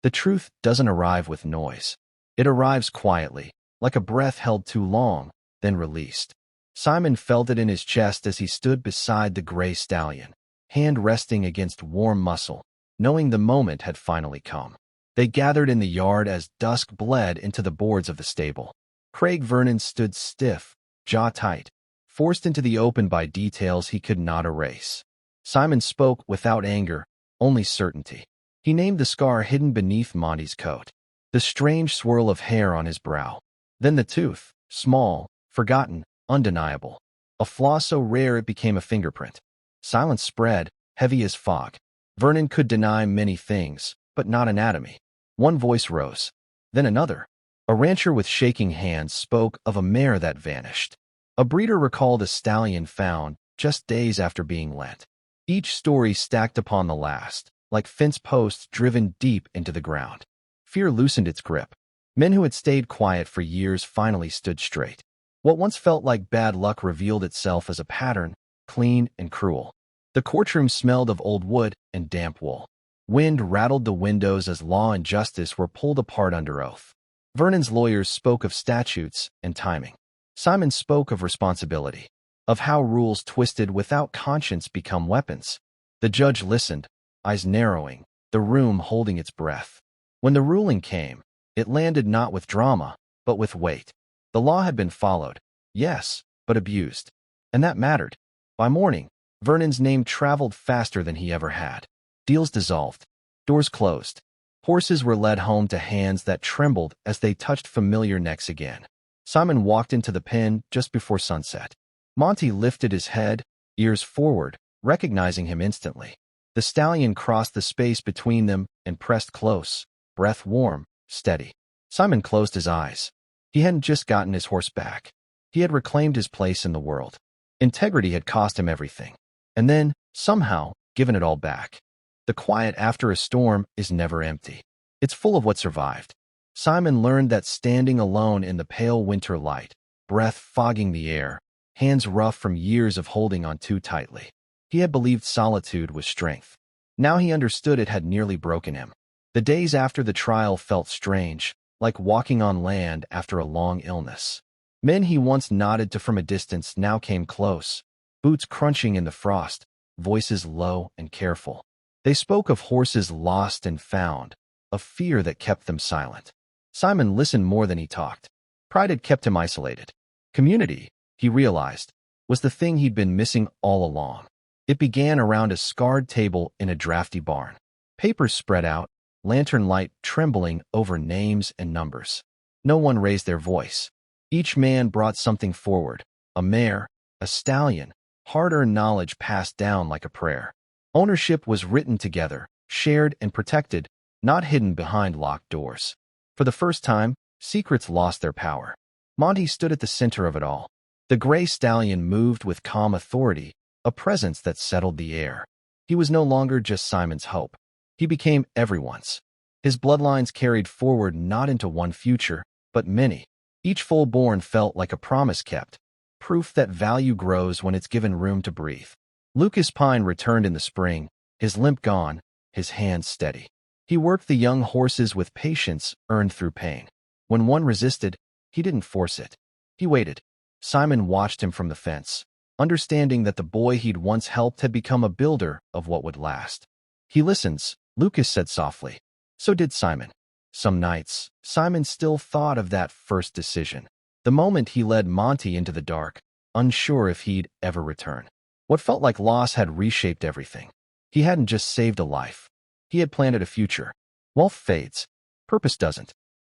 The truth doesn't arrive with noise. It arrives quietly, like a breath held too long, then released. Simon felt it in his chest as he stood beside the gray stallion, hand resting against warm muscle, knowing the moment had finally come. They gathered in the yard as dusk bled into the boards of the stable. Craig Vernon stood stiff, jaw tight, forced into the open by details he could not erase. Simon spoke without anger, only certainty. He named the scar hidden beneath Monty's coat, the strange swirl of hair on his brow. Then the tooth, small, forgotten, undeniable. A flaw so rare it became a fingerprint. Silence spread, heavy as fog. Vernon could deny many things, but not anatomy. One voice rose. Then another. A rancher with shaking hands spoke of a mare that vanished. A breeder recalled a stallion found just days after being lent. Each story stacked upon the last, like fence posts driven deep into the ground. Fear loosened its grip. Men who had stayed quiet for years finally stood straight. What once felt like bad luck revealed itself as a pattern, clean and cruel. The courtroom smelled of old wood and damp wool. Wind rattled the windows as law and justice were pulled apart under oath. Vernon's lawyers spoke of statutes and timing. Simon spoke of responsibility, of how rules twisted without conscience become weapons. The judge listened, eyes narrowing, the room holding its breath. When the ruling came, it landed not with drama, but with weight. The law had been followed, yes, but abused. And that mattered. By morning, Vernon's name traveled faster than he ever had. Deals dissolved. Doors closed. Horses were led home to hands that trembled as they touched familiar necks again. Simon walked into the pen just before sunset. Monty lifted his head, ears forward, recognizing him instantly. The stallion crossed the space between them and pressed close, breath warm, steady. Simon closed his eyes. He hadn't just gotten his horse back. He had reclaimed his place in the world. Integrity had cost him everything. And then, somehow, given it all back. The quiet after a storm is never empty. It's full of what survived. Simon learned that standing alone in the pale winter light, breath fogging the air, hands rough from years of holding on too tightly. He had believed solitude was strength. Now he understood it had nearly broken him. The days after the trial felt strange, like walking on land after a long illness. Men he once nodded to from a distance now came close, boots crunching in the frost, voices low and careful. They spoke of horses lost and found, of fear that kept them silent. Simon listened more than he talked. Pride had kept him isolated. Community, he realized, was the thing he'd been missing all along. It began around a scarred table in a drafty barn. Papers spread out, lantern light trembling over names and numbers. No one raised their voice. Each man brought something forward, a mare, a stallion, hard-earned knowledge passed down like a prayer. Ownership was written together, shared and protected, not hidden behind locked doors. For the first time, secrets lost their power. Monty stood at the center of it all. The gray stallion moved with calm authority, a presence that settled the air. He was no longer just Simon's hope. He became everyone's. His bloodlines carried forward not into one future, but many. Each full-born felt like a promise kept, proof that value grows when it's given room to breathe. Lucas Pine returned in the spring, his limp gone, his hands steady. He worked the young horses with patience earned through pain. When one resisted, he didn't force it. He waited. Simon watched him from the fence, understanding that the boy he'd once helped had become a builder of what would last. He listens, Lucas said softly. So did Simon. Some nights, Simon still thought of that first decision. The moment he led Monty into the dark, unsure if he'd ever return. What felt like loss had reshaped everything. He hadn't just saved a life. He had planted a future. Wealth fades. Purpose doesn't.